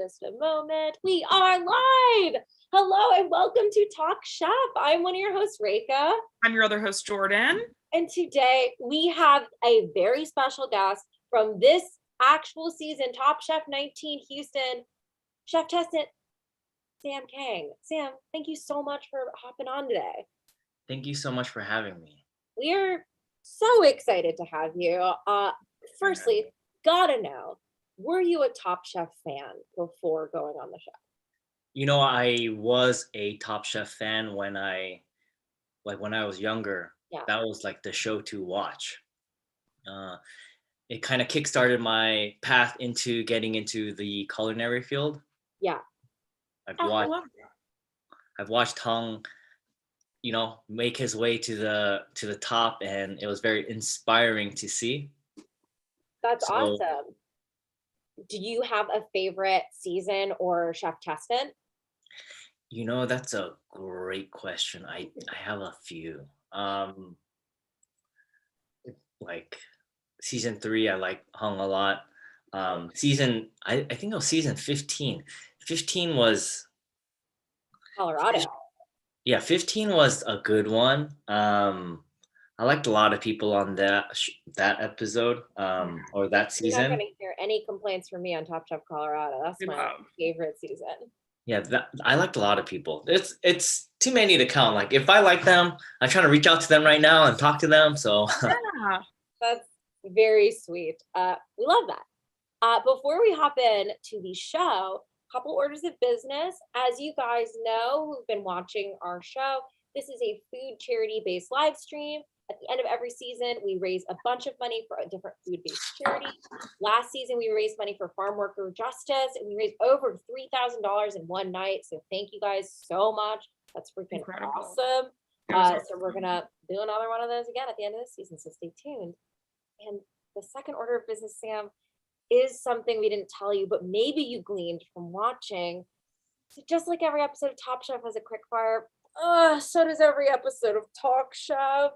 just a moment. We are live. Hello and welcome to Talk Chef. I'm one of your hosts, Reka. I'm your other host, Jordan. And today we have a very special guest from this actual season, Top Chef 19 Houston, Chef Testant, Sam Kang. Sam, thank you so much for hopping on today. Thank you so much for having me. We're so excited to have you. Firstly, gotta know, were you a Top Chef fan before going on the show? You know, I was a Top Chef fan when I was younger. Yeah. That was like the show to watch. It kind of kickstarted my path into getting into the culinary field. Yeah. I've watched Hung, make his way to the top, and it was very inspiring to see. That's awesome. Do you have a favorite season or Chef Testant? You know, that's a great question. I have a few. Like season 3, I like Hung a lot. I think it was season 15. 15 was Colorado. Yeah, 15 was a good one. I liked a lot of people on that episode or that season. You're not going to hear any complaints from me on Top Chef Colorado. That's my favorite season. Yeah, I liked a lot of people. It's too many to count. Like if I like them, I'm trying to reach out to them right now and talk to them. So yeah, that's very sweet. We love that. Before we hop in to the show, couple orders of business. As you guys know who've been watching our show, this is a food charity-based live stream. At the end of every season, we raise a bunch of money for a different food-based charity. Last season, we raised money for farm worker justice, and we raised over $3,000 in one night. So thank you guys so much. That's freaking awesome. So we're gonna do another one of those again at the end of this season, so stay tuned. And the second order of business, Sam, is something we didn't tell you, but maybe you gleaned from watching. So just like every episode of Top Chef has a quick fire, so does every episode of Talk Chef.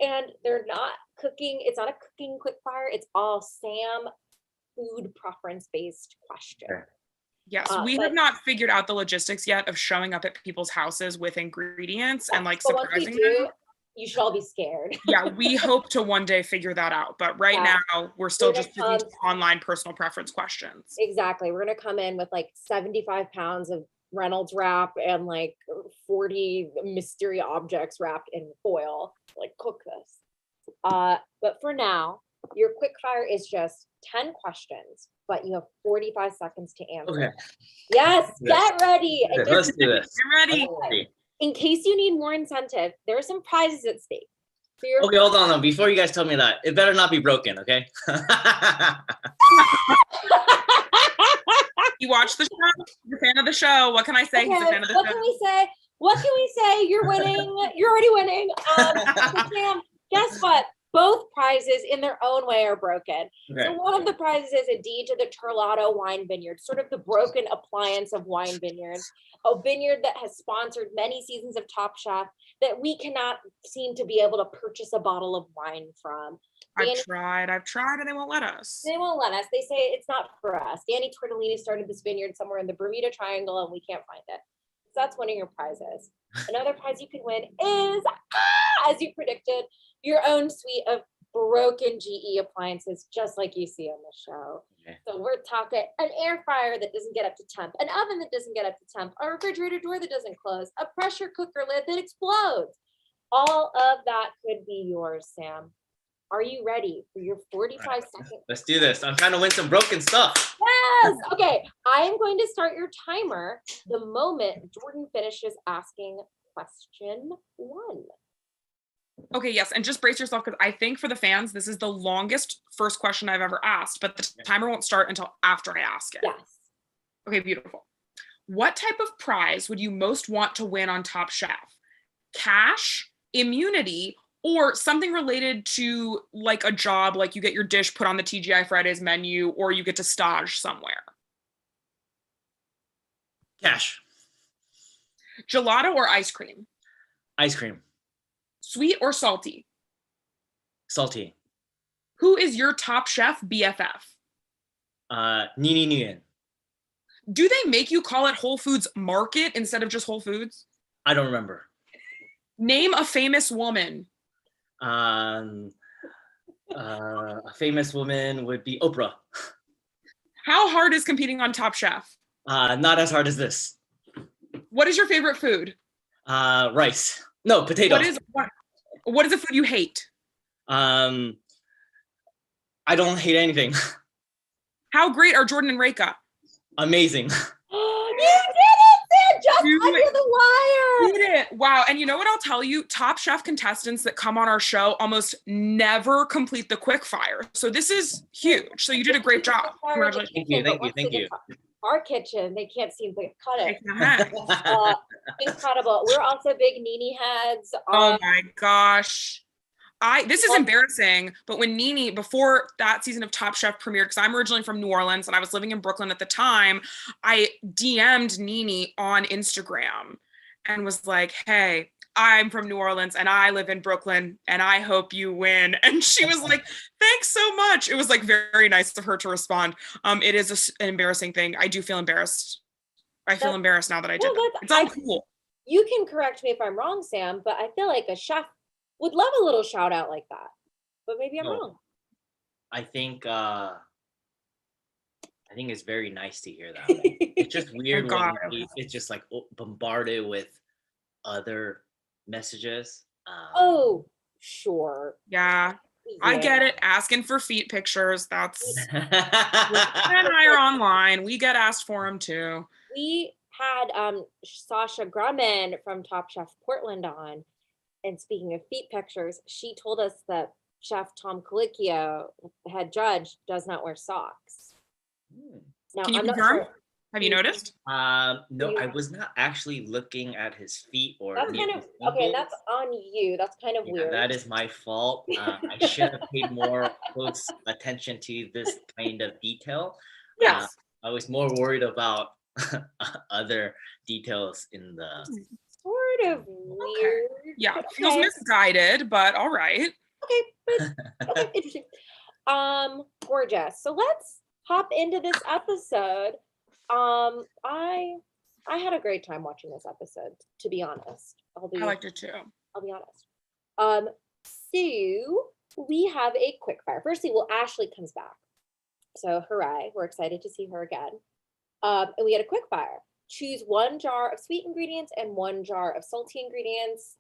And they're not cooking. It's not a cooking quick fire. It's all Sam food preference based question. Yes, we have not figured out the logistics yet of showing up at people's houses with ingredients and like surprising them. You should all be scared. Yeah, we hope to one day figure that out. But right now, we're still just doing online personal preference questions. Exactly. We're going to come in with like 75 pounds of Reynolds wrap and like 40 mystery objects wrapped in foil. Like, cook this. But for now, your quick fire is just 10 questions, but you have 45 seconds to answer. Okay. Yes, get ready. Let's do this. Get ready. Okay. In case you need more incentive, there are some prizes at stake. So okay, hold on. Before you guys tell me that, it better not be broken, okay? You watch the show? You're a fan of the show. What can I say? Okay, He's a fan of the show. What can we say? You're winning. You're already winning. Sam, guess what? Both prizes in their own way are broken. Okay. So one of the prizes is a deed to the Turlotto Wine Vineyard, sort of the broken appliance of wine vineyards, a vineyard that has sponsored many seasons of Top Chef that we cannot seem to be able to purchase a bottle of wine from. I've tried, and they won't let us. They won't let us. They say it's not for us. Danny Tortellini started this vineyard somewhere in the Bermuda Triangle, and we can't find it. So that's one of your prizes. Another prize you can win is, as you predicted, your own suite of broken GE appliances, just like you see on the show. Okay. So we're talking an air fryer that doesn't get up to temp, an oven that doesn't get up to temp, a refrigerator door that doesn't close, a pressure cooker lid that explodes. All of that could be yours, Sam. Are you ready for your 45 seconds? Let's do this. I'm trying to win some broken stuff. Yes. Okay. I am going to start your timer the moment Jordan finishes asking question 1. Okay, yes, and just brace yourself because I think for the fans, this is the longest first question I've ever asked, but the timer won't start until after I ask it. Yes. Okay, beautiful. What type of prize would you most want to win on Top Chef? Cash, immunity, or something related to like a job, like you get your dish put on the TGI Fridays menu, or you get to stage somewhere? Cash. Gelato or ice cream? Ice cream. Sweet or salty? Salty. Who is your Top Chef BFF? Nini Nguyen. Do they make you call it Whole Foods Market instead of just Whole Foods? I don't remember. Name a famous woman. A famous woman would be Oprah. How hard is competing on Top Chef? Not as hard as this. What is your favorite food? Rice. No, potato. What is a food you hate? I don't hate anything. How great are Jordan and Reika? Amazing. You did it, Sam! Just You under the wire. Did it. Wow. And you know what I'll tell you? Top Chef contestants that come on our show almost never complete the quick fire. So this is huge. So you did a great job. Congratulations. Thank you. Our kitchen, they can't seem to cut it. Incredible. We're also big Nene heads. Oh my gosh. This is embarrassing, but when Nene, before that season of Top Chef premiered, because I'm originally from New Orleans and I was living in Brooklyn at the time, I DM'd Nene on Instagram and was like, hey, I'm from New Orleans and I live in Brooklyn and I hope you win. And she was like, thanks so much. It was like very nice of her to respond. It is an embarrassing thing. I do feel embarrassed. I feel embarrassed now that I did that. It's uncool. You can correct me if I'm wrong, Sam, but I feel like a chef would love a little shout out like that, but maybe I'm wrong. I think it's very nice to hear that. It's just weird when it's just like bombarded with other messages. Oh, sure. Yeah, I get it. Asking for feet pictures. That's and I are online. We get asked for them too. We had Sasha Grumman from Top Chef Portland on. And speaking of feet pictures, she told us that Chef Tom Colicchio, head judge, does not wear socks. Now, Can you I'm confirm? not sure. Have you noticed? No, I was not actually looking at his feet or that's kind of okay. That's on you. That's kind of weird. That is my fault. I should have paid more close attention to this kind of detail. Yes. I was more worried about other details in the. Sort of weird. Yeah, feels misguided, but all right. Okay, interesting. Gorgeous. So let's hop into this episode. I had a great time watching this episode, to be honest. I liked it too. I'll be honest. So we have a quick fire. Firstly, Ashley comes back. So hooray, we're excited to see her again. And we had a quick fire. Choose one jar of sweet ingredients and one jar of salty ingredients.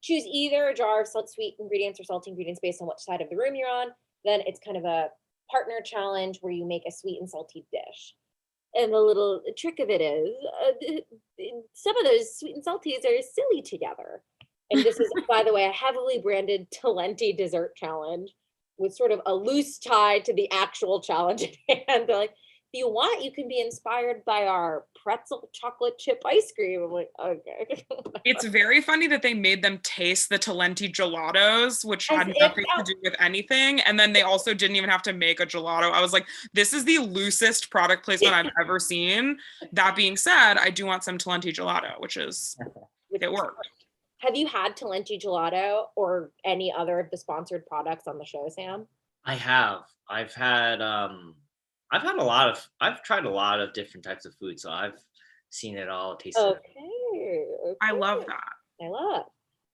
Choose either a jar of sweet ingredients or salty ingredients based on which side of the room you're on. Then it's kind of a partner challenge where you make a sweet and salty dish. And the little trick of it is some of those sweet and salties are silly together. And this is, by the way, a heavily branded Talenti dessert challenge with sort of a loose tie to the actual challenge at hand. They're like, if you want, you can be inspired by our pretzel chocolate chip ice cream. I'm like, okay. It's very funny that they made them taste the Talenti gelatos, which had nothing to do with anything. And then they also didn't even have to make a gelato. I was like, this is the loosest product placement I've ever seen. That being said, I do want some Talenti gelato, it worked. Have you had Talenti gelato or any other of the sponsored products on the show, Sam? I have. I've tried a lot of different types of food, so I've seen it all, tasted it. Okay. I love that.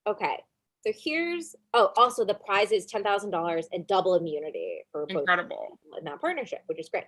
Okay. So here's, also the prize is $10,000 and double immunity for both in that partnership, which is great.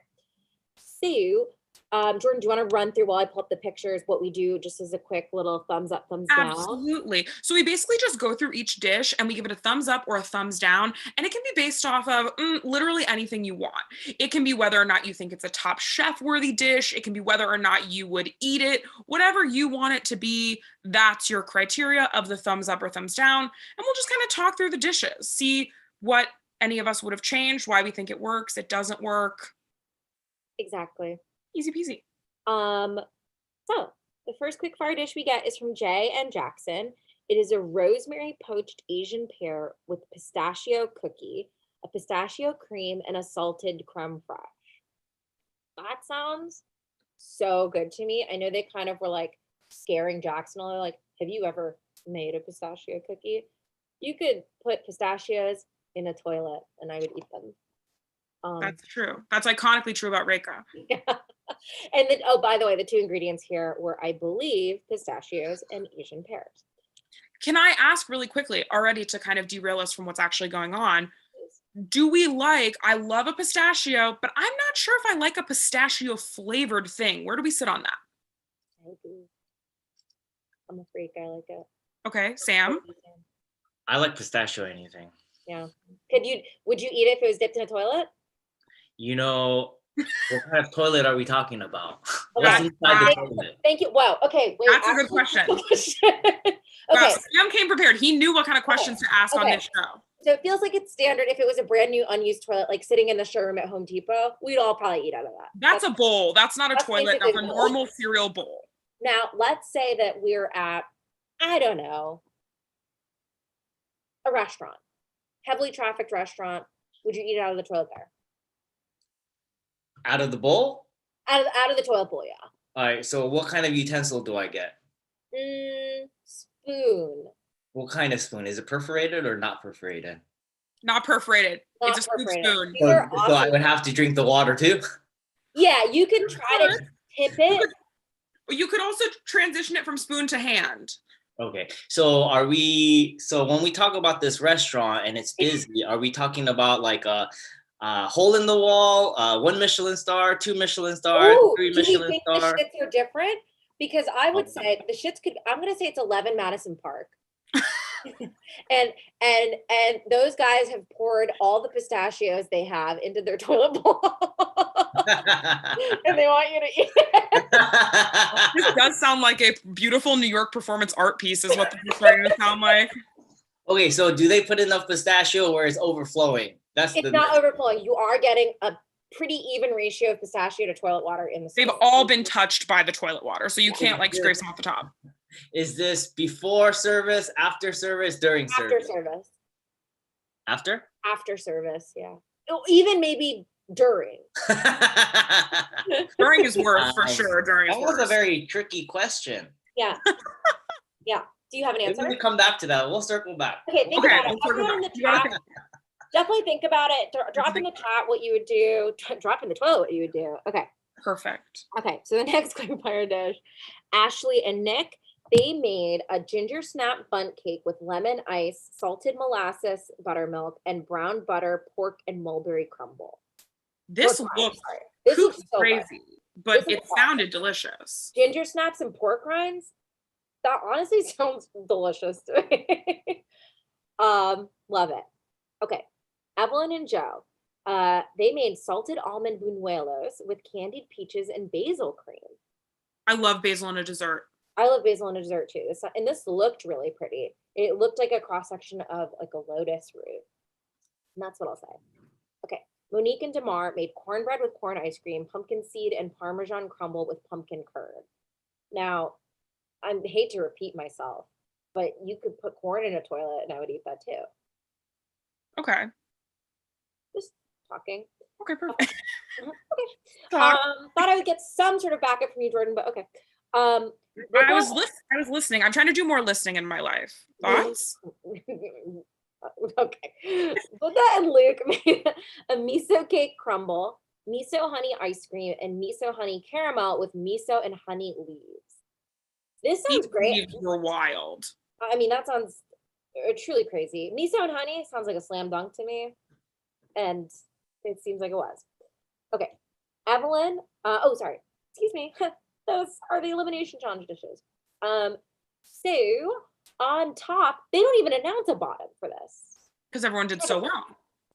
So, Jordan, do you want to run through while I pull up the pictures what we do just as a quick little thumbs up, thumbs down? Absolutely. So we basically just go through each dish and we give it a thumbs up or a thumbs down. And it can be based off of literally anything you want. It can be whether or not you think it's a Top Chef worthy dish. It can be whether or not you would eat it. Whatever you want it to be, that's your criteria of the thumbs up or thumbs down. And we'll just kind of talk through the dishes, see what any of us would have changed, why we think it works, it doesn't work. Exactly. Easy peasy. So the first quick fire dish we get is from Jay and Jackson. It is a rosemary poached Asian pear with pistachio cookie, a pistachio cream, and a salted creme fraiche. That sounds so good to me. I know they kind of were like scaring Jackson. They're like, have you ever made a pistachio cookie? You could put pistachios in a toilet and I would eat them. That's true. That's iconically true about Reika. Yeah. And then, oh, by the way, the two ingredients here were, I believe, pistachios and Asian pears. Can I ask really quickly already to kind of derail us from what's actually going on? Do we like, I love a pistachio, but I'm not sure if I like a pistachio flavored thing. Where do we sit on that? I do. I'm a freak. I like it. Okay, Sam? I like pistachio anything. Yeah. Would you eat it if it was dipped in a toilet? You know, what kind of toilet are we talking about? Okay. What's inside the toilet? Thank you. Wow. Okay. Wait. That's a good question. Wow, Okay. Sam came prepared. He knew what kind of questions to ask on Okay. this show. So it feels like it's standard. If it was a brand new unused toilet, like sitting in the showroom at Home Depot, we'd all probably eat out of that. That's a bowl. That's not a that's toilet. basically That's a a bowl. normal cereal bowl. Now, let's say that we're at, I don't know, a restaurant, heavily trafficked restaurant. Would you eat it out of the toilet there? Out of the bowl? Out of the toilet bowl, yeah. All right. So what kind of utensil do I get? Spoon. What kind of spoon? Is it perforated or not perforated? Not perforated. Not It's a scoop perforated. spoon. These are So I awesome. would have to drink the water too? Yeah, you can try to tip it. But you could also transition it from spoon to hand. Okay. So when we talk about this restaurant and it's busy, are we talking about like a hole in the wall, 1 Michelin star, 2 Michelin stars, Ooh, 3 do we Michelin think star? the shits are different? Because I would say the shits I'm gonna say it's 11 Madison Park. and those guys have poured all the pistachios they have into their toilet bowl. And they want you to eat it. This does sound like a beautiful New York performance art piece is what this is starting to sound like. Okay, so do they put enough pistachio where it's overflowing? It's not overflowing. You are getting a pretty even ratio of pistachio to toilet water in the They've spoon. all been touched by the toilet water, so you can't like scrape them off the top. Is this before service, after service, during After service? service. After? After service, yeah. Oh, even maybe during. During is worse for sure. During is That was worse. a very tricky question. Yeah. Yeah. Do you have an Maybe answer? we come back to that. We'll circle back. Okay, think Okay, about it. we'll circle Everyone in back. the You gotta chat, definitely think about it. Drop in the chat what you would do. Drop in the toilet what you would do. Okay. Perfect. Okay. So the next quick fire dish, Ashley and Nick, they made a ginger snap bundt cake with lemon ice, salted molasses, buttermilk, and brown butter, pork, and mulberry crumble. This Pork rinds, looks sorry. This looks so good. crazy, but This is it sounded delicious. Ginger snaps and pork rinds. That honestly sounds delicious to me. Love it. Okay. Evelyn and Joe, they made salted almond buñuelos with candied peaches and basil cream. I love basil in a dessert. I love basil in a dessert too. This looked really pretty. It looked like a cross section of like a lotus root. And that's what I'll say. Okay. Monique and Damar made cornbread with corn ice cream, pumpkin seed, and Parmesan crumble with pumpkin curd. Now, I hate to repeat myself, but you could put corn in a toilet and I would eat that too. Okay. Just talking. Okay, perfect. Okay. Talk. Thought I would get some sort of backup from you, Jordan, but okay. I was listening. I'm trying to do more listening in my life. Thoughts? Okay. Buddha and Luke made a miso cake crumble, miso honey ice cream, and miso honey caramel with miso and honey leaves. This sounds great. Leaves were wild. I mean, that sounds truly crazy. Miso and honey sounds like a slam dunk to me. And it seems like it was. Okay. Evelyn, sorry. Excuse me. Those are the elimination challenge dishes. So on top, they don't even announce a bottom for this. Because everyone did so well.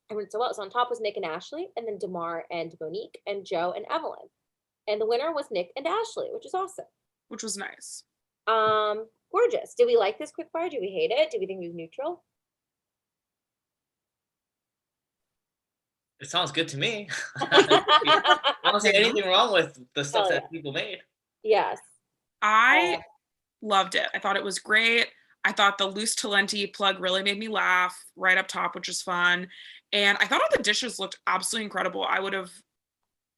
Everyone did so well. So on top was Nick and Ashley, and then Damar and Monique, and Joe and Evelyn. And the winner was Nick and Ashley, which is awesome. Which was nice. Gorgeous. Did we like this quick fire? Do we hate it? Do we think it was neutral? It sounds good to me. I don't see anything wrong with the stuff that people made. Yes. I loved it. I thought it was great. I thought the loose talenti plug really made me laugh right up top, which is fun. And I thought all the dishes looked absolutely incredible. I would have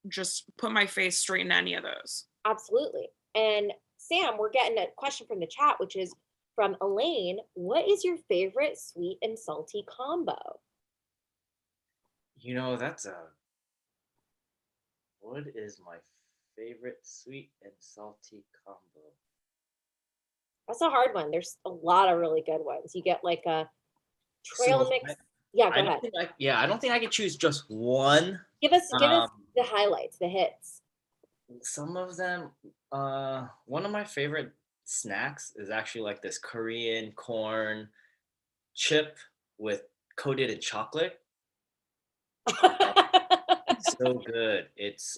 just put my face straight in any of those. Absolutely. And Sam, we're getting a question from the chat, which is from Elaine. What is your favorite sweet and salty combo? You know, what is my favorite sweet and salty combo. That's a hard one. There's a lot of really good ones. You get like a trail So mix. Yeah, go I ahead. don't think I don't think I could choose just one. Give us Um, the highlights, the hits. Some of them, one of my favorite snacks is actually like this Korean corn chip with coated in chocolate. So good. It's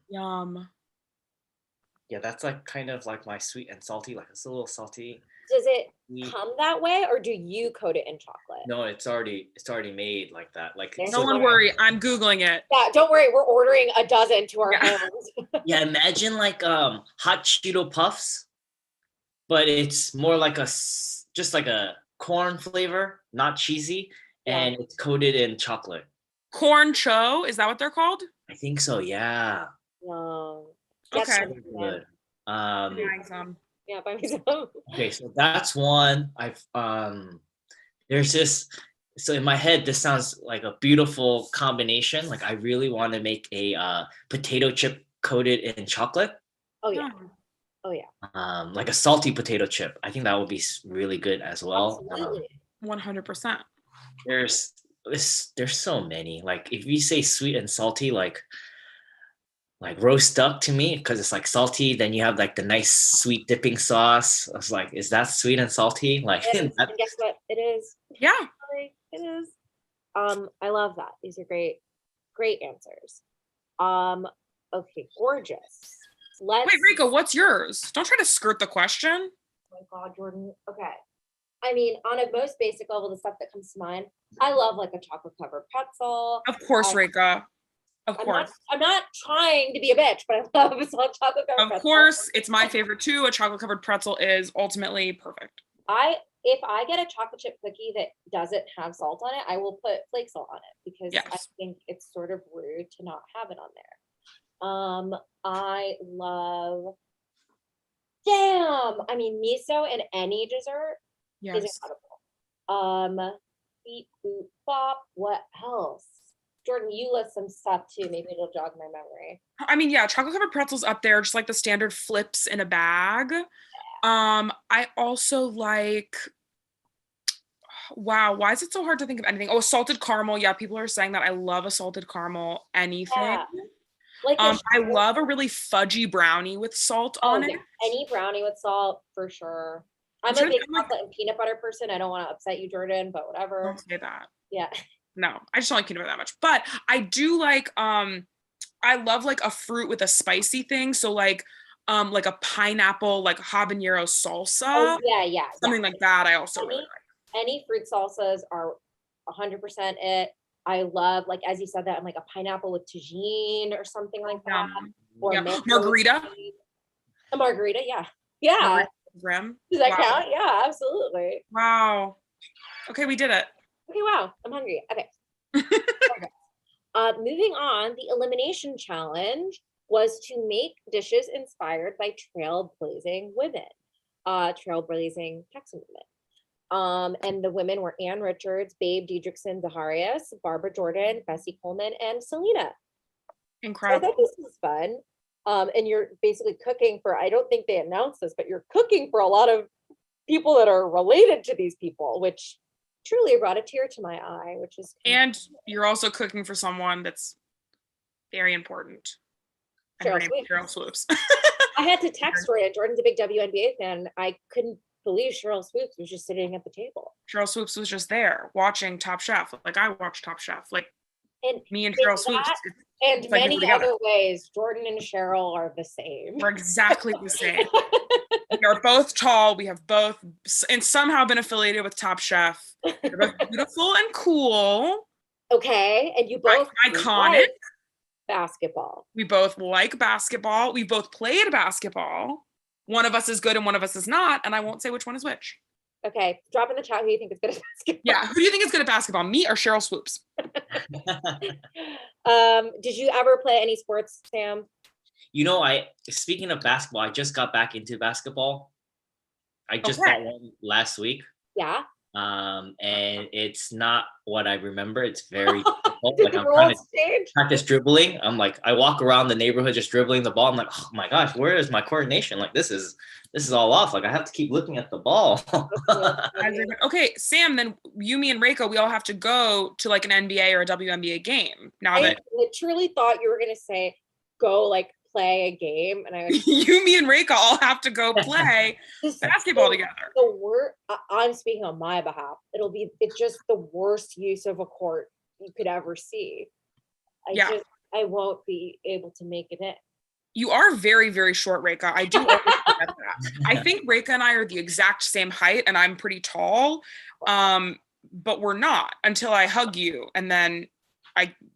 Yum. yeah, that's like kind of like my sweet and salty, like it's a little salty. Does it Sweet. come that way, or do you coat it in chocolate? No, it's already made like that. Like There's No So- one worry. I'm Googling it. Yeah, don't worry. We're ordering a dozen to our Yeah. homes. yeah, imagine like hot Cheeto puffs, but it's more like just like a corn flavor, not cheesy, and it's coated in chocolate. Corn cho, is that what they're called? I think so, yeah. No. Okay. So good. Buying some. Yeah, buy me some. Okay, so that's one. There's this, so in my head, this sounds like a beautiful combination. Like I really want to make a potato chip coated in chocolate. Oh yeah. Yum. Oh yeah. Like a salty potato chip. I think that would be really good as well. Absolutely. 100%. There's so many. Like if you say sweet and salty, like roast duck to me, because it's like salty, then you have like the nice sweet dipping sauce. I was like, is that sweet and salty? Like It is. And guess what? It is. Yeah. It is. I love that. These are great answers. Okay, gorgeous. Wait, Rika, what's yours? Don't try to skirt the question. Oh my God, Jordan. Okay. I mean, on a most basic level, the stuff that comes to mind, I love like a chocolate covered pretzel. Of course, Rika. Of course. I'm not trying to be a bitch, but I love a chocolate covered pretzel. Of course, it's my favorite too. A chocolate covered pretzel is ultimately perfect. If I get a chocolate chip cookie that doesn't have salt on it, I will put flake salt on it because I Yes. think it's sort of rude to not have it on there. I love, I mean, miso in any dessert is Yes. incredible. Beep, boop, bop. What else? Jordan, you list some stuff too. Maybe it'll jog my memory. I mean, yeah, chocolate covered pretzels up there, just like the standard flips in a bag. I also like, wow, why is it so hard to think of anything? Oh, salted caramel. Yeah, people are saying that. I love a salted caramel anything. Yeah. Like I love a really fudgy brownie with salt on it. Any brownie with salt for sure. I'm a big chocolate and peanut butter person. I don't want to upset you, Jordan, but whatever. Don't say that. Yeah. No, I just don't like peanut butter that much. But I do like I love like a fruit with a spicy thing. So like a pineapple, like habanero salsa. Oh yeah. Something like that. I also really like. Any fruit salsas are 100% it. I love, like as you said that, I'm like a pineapple with tagine or something like that. Or margarita. A margarita, yeah. Rim. Does that count? Yeah, absolutely. Wow. Okay, we did it. Okay, wow. I'm hungry. Okay. Moving on, the elimination challenge was to make dishes inspired by trailblazing women, trailblazing Texan women. And the women were Ann Richards, Babe Diedrichson, Zaharias, Barbara Jordan, Bessie Coleman, and Selena. Incredible. So I thought this was fun. And you're basically cooking for, I don't think they announced this, but you're cooking for a lot of people that are related to these people, which truly brought a tear to my eye, which is. And you're also cooking for someone that's very important. And her name is Cheryl Swoops. I had to text Jordan. Jordan's a big WNBA fan. I couldn't believe Cheryl Swoops was just sitting at the table. Cheryl Swoops was just there watching Top Chef. Like I watched Top Chef. Like and me and Cheryl Swoops. And many other ways, Jordan and Cheryl are the same. We're exactly the same. We are both tall. We have both, and somehow been affiliated with Top Chef. We're both beautiful and cool. Okay, and you both iconic. Like basketball. We both like basketball. We both played basketball. One of us is good and one of us is not, and I won't say which one is which. Okay, drop in the chat who you think is good at basketball. Yeah, who do you think is good at basketball? Me or Cheryl Swoops? Did you ever play any sports, Sam? You know, speaking of basketball, I just got back into basketball. I just got one last week. Yeah. And it's not what I remember. It's very difficult. Did Like the I'm trying rules to change? practice dribbling. I'm like, I walk around the neighborhood just dribbling the ball. I'm like, oh my gosh, where is my coordination? Like this is all off. Like I have to keep looking at the ball. Okay, Sam, then you, me, and Reiko, we all have to go to like an NBA or a WNBA game. Now I that literally thought you were gonna say go like play a game, and I was you, me, and Reiko all have to go play basketball together. the worst. I'm speaking on my behalf. It's just the worst use of a court you could ever see. I won't be able to make it in. You are very, very short, Reika. I do always forget that. I think Reika and I are the exact same height, and I'm pretty tall. But we're not until I hug you, and then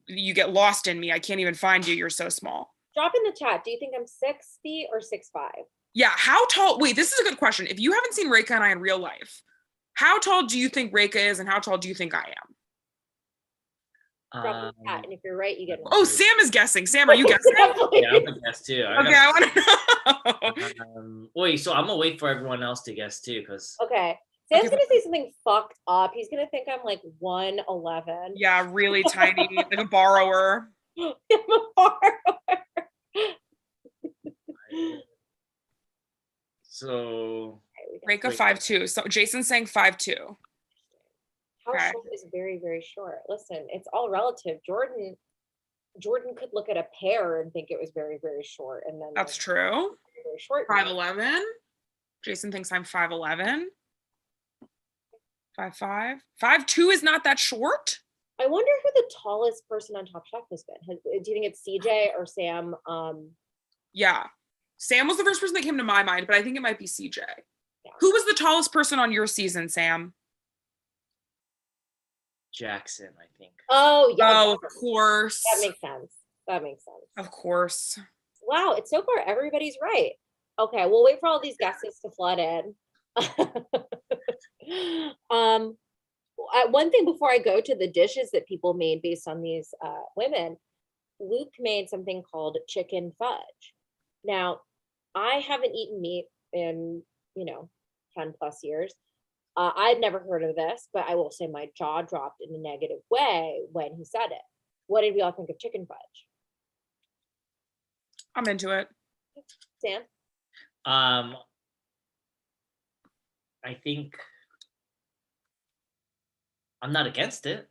you get lost in me. I can't even find you. You're so small. Drop in the chat. Do you think I'm 6 feet or 6'5"? Yeah. How tall? Wait, this is a good question. If you haven't seen Reika and I in real life, how tall do you think Reika is, and how tall do you think I am? Drop in the chat, and if you're right, you get one. Oh, Sam is guessing. Sam, are you guessing? Yeah, I'm gonna guess too. Okay, I want to know. Wait, so I'm gonna wait for everyone else to guess too, because Okay. Sam's gonna say something fucked up. He's gonna think I'm like 1'11. Yeah, really tiny, like a borrower. I'm a borrower. so Reika 5'2". So Jason's saying 5'2". How Okay. short is very, very short? Listen, it's all relative. Jordan could look at a pear and think it was very, very short, and then That's like, true. very, very short. 5'11". Jason thinks I'm 5'11". 5'5". 5'2" is not that short. I wonder who the tallest person on Top Chef has been. Do you think it's CJ or Sam? Yeah. Sam was the first person that came to my mind, but I think it might be CJ. Yeah. Who was the tallest person on your season, Sam? Jackson, I think. Oh, yeah. Oh, of course. That makes sense. Of course. Wow, it's so far everybody's right. Okay, we'll wait for all these guesses to flood in. One thing before I go to the dishes that people made based on these women, Luke made something called chicken fudge. Now, I haven't eaten meat in 10 plus years. I'd never heard of this, but I will say my jaw dropped in a negative way when he said it. What did we all think of chicken fudge? I'm into it. Sam? I think I'm not against it.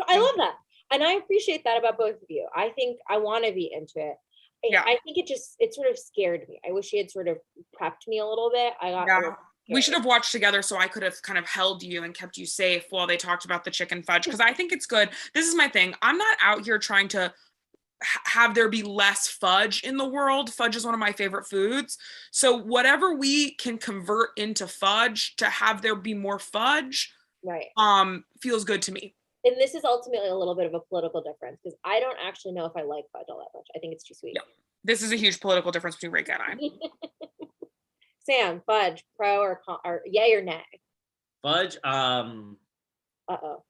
I love that. And I appreciate that about both of you. I think I want to be into it. Yeah. I think it sort of scared me. I wish he had sort of prepped me a little bit. I got a little We should scared. have watched together so I could have kind of held you and kept you safe while they talked about the chicken fudge, because I think it's good. This is my thing. I'm not out here trying to have there be less fudge in the world. Fudge is one of my favorite foods. So whatever we can convert into fudge to have there be more fudge, Right. feels good to me. And this is ultimately a little bit of a political difference because I don't actually know if I like fudge all that much. I think it's too sweet. Yeah. This is a huge political difference between Reika and I. Sam, fudge, pro or yay or nay? Fudge, Uh-oh.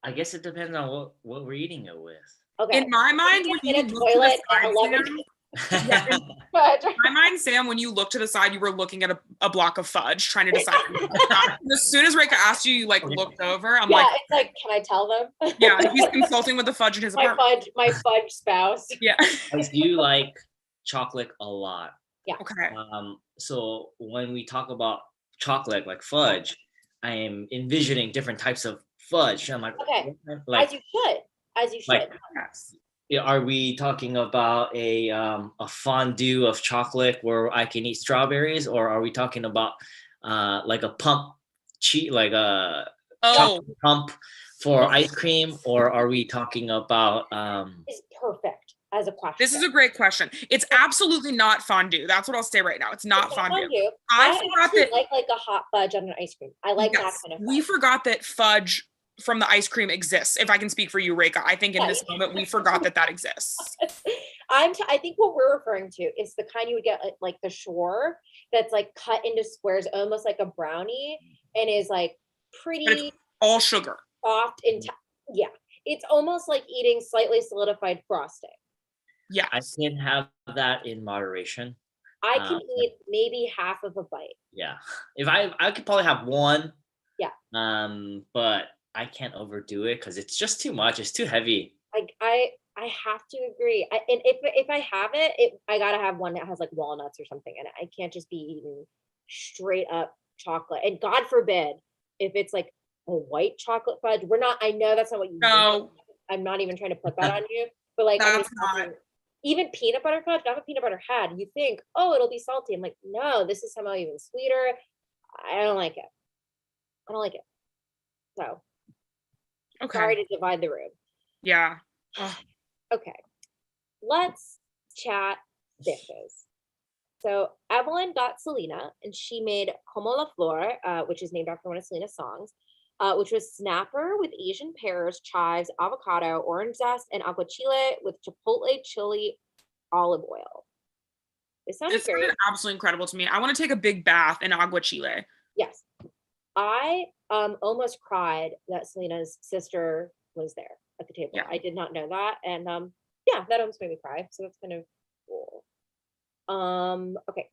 I guess it depends on what we're eating it with. Okay. In my mind, when In you a look to toilet the at side, 11. Sam, Fudge. in my mind, Sam, when you look to the side, you were looking at a block of fudge, trying to decide. As soon as Reika asked you, you like looked over. I'm Yeah, like, it's like, can I tell them? yeah, he's consulting with the fudge in his apartment. my fudge spouse. Yeah. I do like chocolate a lot. Yeah. Okay. So when we talk about chocolate, like fudge, I am envisioning different types of fudge. I'm like, Okay. like As you should. As you should. like, Yes. are we talking about a fondue of chocolate where I can eat strawberries, or are we talking about like a pump cheat, like a chocolate pump for ice cream, or are we talking about It's perfect as a question. This is a great question. It's absolutely not fondue. That's what I'll say right now. It's not fondue. I forgot actually that like a hot fudge on an ice cream. I like that kind of fudge. we forgot that fudge from the ice cream exists. If I can speak for you, Reika, I think in this moment we forgot that exists. I think what we're referring to is the kind you would get like the shore that's like cut into squares, almost like a brownie, and is like pretty All sugar. soft and yeah. It's almost like eating slightly solidified frosting. Yeah. I can have that in moderation. I can eat maybe half of a bite. Yeah. If I could probably have one, Yeah. But I can't overdo it because it's just too much. It's too heavy. I have to agree. And if I have it, I gotta have one that has like walnuts or something in it. I can't just be eating straight up chocolate. And God forbid if it's like a white chocolate fudge. I know that's not what you No, I'm not even trying to put that on you, but like I'm that's just not. talking, even peanut butter fudge, I'm a peanut butter head. You think, oh, it'll be salty. I'm like, no, this is somehow even sweeter. I don't like it. I don't like it. So Okay. sorry to divide the room. Yeah. Ugh. Okay, let's chat dishes. So Evelyn got Selena, and she made Como la Flor, which is named after one of Selena's songs, which was snapper with Asian pears, chives, avocado, orange zest, and aguachile with chipotle chili olive oil. It sounded It's great. absolutely incredible to me. I want to take a big bath in aguachile. Yes. I almost cried that Selena's sister was there at the table. Yeah. I did not know that. And yeah, that almost made me cry. So that's kind of cool. Okay.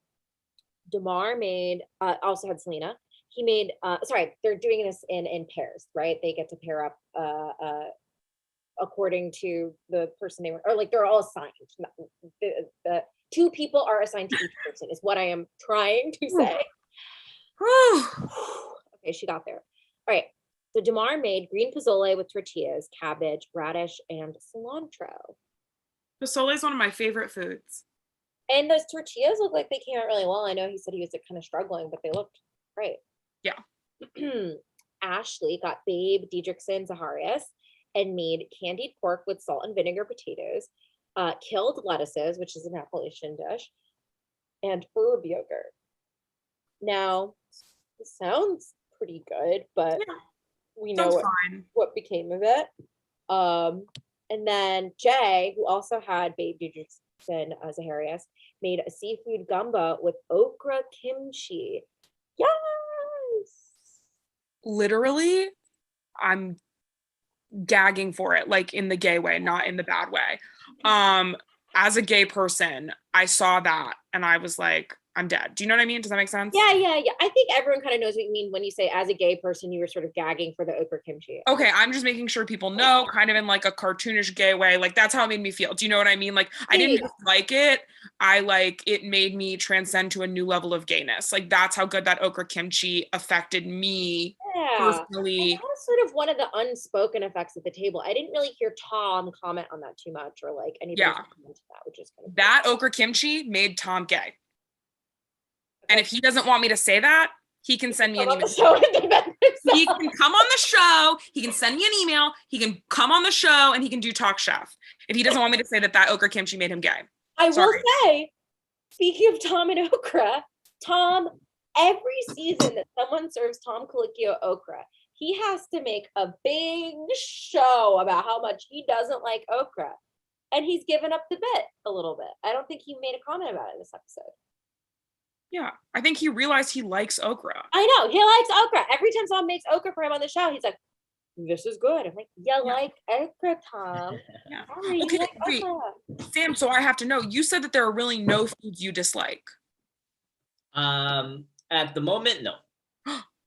Damar made also had Selena. He made sorry, they're doing this in pairs, right? They get to pair up according to the person they were, or like they're all assigned. The two people are assigned to each person is what I am trying to say. Okay, she got there. All right. So Damar made green pozole with tortillas, cabbage, radish, and cilantro. Pozole is one of my favorite foods. And those tortillas look like they came out really well. I know he said he was kind of struggling, but they looked great. Yeah. Ashley got Babe Diedrichson Zaharias and made candied pork with salt and vinegar potatoes, killed lettuces, which is an Appalachian dish, and herb yogurt. Now, it sounds pretty good, but Yeah. we know what became of it. And then Jay, who also had Babe Diedrichson Zaharias, made a seafood gumbo with okra kimchi. Yes! Literally, I'm gagging for it, like in the gay way, not in the bad way. As a gay person, I saw that and I was like, I'm dead. Do you know what I mean? Does that make sense? Yeah. I think everyone kind of knows what you mean when you say as a gay person, you were sort of gagging for the okra kimchi. Okay, I'm just making sure people know, kind of in like a cartoonish gay way. Like that's how it made me feel. Do you know what I mean? Like I didn't just like it. It made me transcend to a new level of gayness. Like that's how good that okra kimchi affected me personally. That was sort of one of the unspoken effects at the table. I didn't really hear Tom comment on that too much or like anybody comment that, which is kind of that okra kimchi made Tom gay. And if he doesn't want me to say that, he can send me an email. He can come on the show. He can send me an email. He can come on the show and he can do Talk Chef. If he doesn't want me to say that okra kimchi made him gay. I will say, speaking of Tom and okra, Tom, every season that someone serves Tom Colicchio okra, he has to make a big show about how much he doesn't like okra. And he's given up the bit a little bit. I don't think he made a comment about it in this episode. Yeah, I think he realized he likes okra. I know, he likes okra. Every time someone makes okra for him on the show, he's like, this is good. I'm like, like okra, Tom. Yeah. Sorry, okay, like wait. Sam, so I have to know, you said that there are really no foods you dislike. At the moment, no.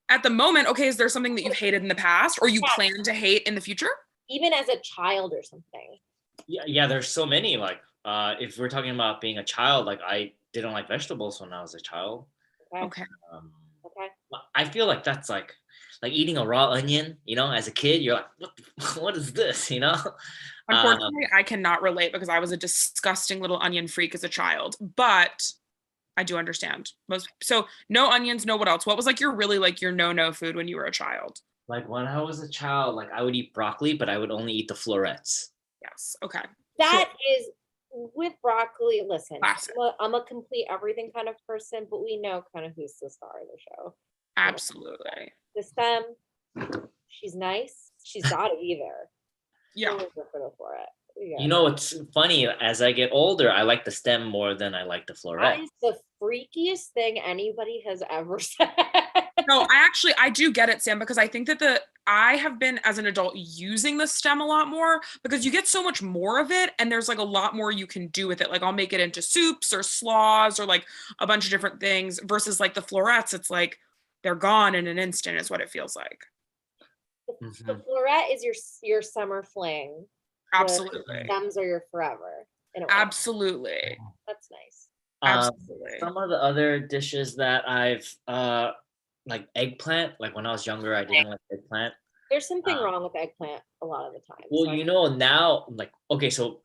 At the moment, okay, is there something that you've hated in the past or you plan to hate in the future? Even as a child or something. Yeah, there's so many. Like, if we're talking about being a child, like I didn't like vegetables when I was a child. Okay. I feel like that's like eating a raw onion, as a kid, you're like, what is this, Unfortunately, I cannot relate because I was a disgusting little onion freak as a child, but I do understand. So no onions, no what else? What was like your no food when you were a child? Like when I was a child, like I would eat broccoli, but I would only eat the florets. Yes. Okay. That is with broccoli. Listen, I'm a complete everything kind of person, but we know kind of who's the star of the show. Absolutely. The stem, she's nice. She's got to be there. Yeah. For it. It's funny. As I get older, I like the stem more than I like the floret. That is the freakiest thing anybody has ever said. No, I do get it, Sam, because I think that I have been as an adult using the stem a lot more because you get so much more of it and there's like a lot more you can do with it. Like I'll make it into soups or slaws or like a bunch of different things versus like the florets. It's like they're gone in an instant is what it feels like. The Mhm. floret is your summer fling. The Absolutely. stems are your forever. In a way. Absolutely. That's nice. Absolutely. Some of the other dishes that I've like eggplant. Like when I was younger, I didn't like eggplant. There's something Um, wrong with eggplant a lot of the time. well, so you know, now like okay, so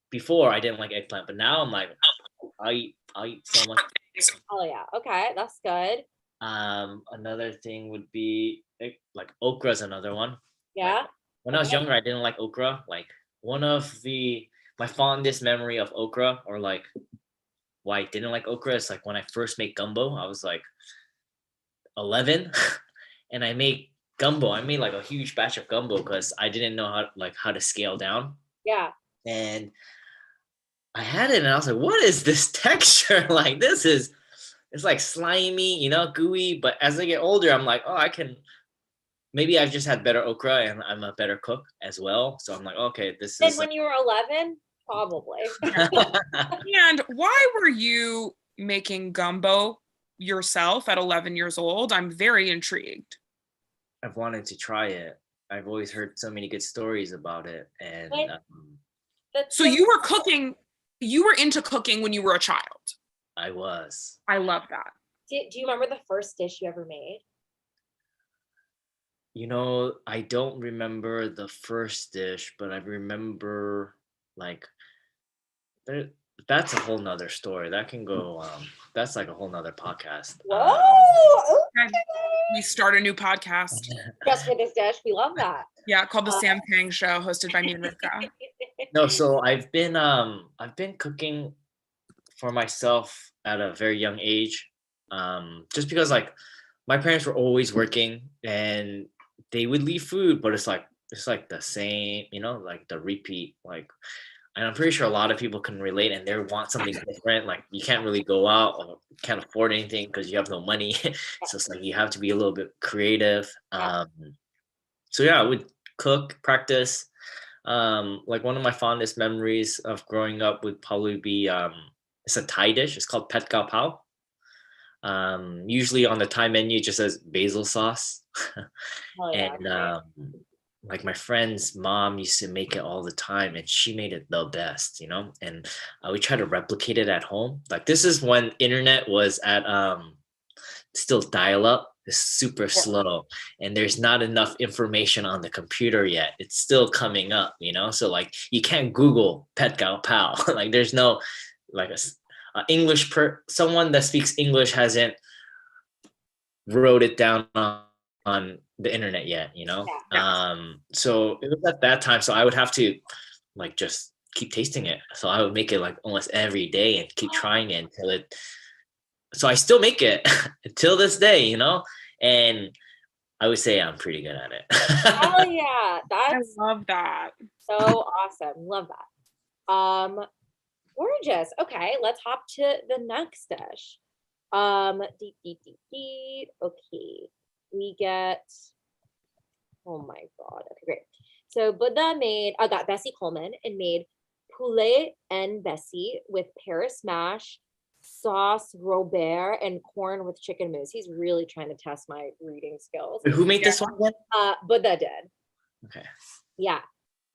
before I didn't like eggplant, but now I'm like, I'll eat so much. oh yeah, okay, that's good. Another thing would be like okra is another one. Like Yeah. when I was Okay. younger, I didn't like okra. Like one of the my fondest memory of okra, or like why I didn't like okra, is like when I first made gumbo. I was like 11, and I made gumbo. I made like a huge batch of gumbo because I didn't know how to scale down, Yeah. and I had it, and I was like, "What is this texture? Like this is." It's like slimy, gooey. But as I get older, I'm like, oh, I can. Maybe I've just had better okra, and I'm a better cook as well. So I'm like, okay, this Then is. when you were 11, probably. And why were you making gumbo yourself at 11 years old? I'm very intrigued. I've wanted to try it. I've always heard so many good stories about it, and But that's So you were cooking, you were into cooking when you were a child. I was. I love that. Do you remember the first dish you ever made? I don't remember the first dish, but I remember like there, that's a whole nother story. That can go. That's like a whole nother podcast. Whoa! Okay. We start a new podcast. Just for this dish, we love that. Yeah, called the Sam Kang Show, hosted by me and Rivka. No, so I've been cooking for myself at a very young age. Just because like my parents were always working, and they would leave food, but it's like the same, like the repeat, like, and I'm pretty sure a lot of people can relate, and they want something different. Like you can't really go out or can't afford anything because you have no money. So it's like you have to be a little bit creative. So yeah, I would cook, practice. Like one of my fondest memories of growing up would probably be it's a Thai dish. It's called Pet Gao Pao. Usually on the Thai menu it just says basil sauce. Oh yeah. And like my friend's mom used to make it all the time, and she made it the best, and I would try to replicate it at home. Like this is when internet was at still dial up, is super slow, and there's not enough information on the computer yet. It's still coming up, so like you can't Google Pet Gao Pao. Like there's no like a English someone that speaks English hasn't wrote it down on the internet yet. So it was at that time, so I would have to like just keep tasting it. So I would make it like almost every day and keep trying it until it. So I still make it until this day, and I would say I'm pretty good at it. Oh yeah, I that's love that. so awesome. Love that. Gorgeous. Okay, let's hop to the next dish. Okay, we get. Oh my god. Okay, great. So Buddha I got Bessie Coleman and made poulet and Bessie with Paris mash, sauce Robert, and corn with chicken mousse. He's really trying to test my reading skills. Who made this one again? Buddha did. Okay. Yeah.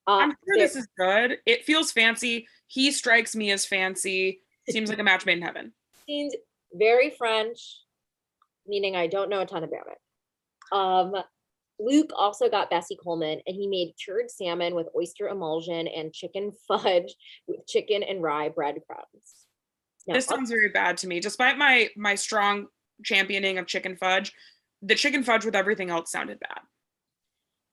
I'm sure this is good. It feels fancy. He strikes me as fancy. Seems like a match made in heaven. Seems very French, meaning I don't know a ton about it. Luke also got Bessie Coleman, and he made cured salmon with oyster emulsion and chicken fudge with chicken and rye breadcrumbs. Now, This sounds very bad to me. Despite my strong championing of chicken fudge, the chicken fudge with everything else sounded bad.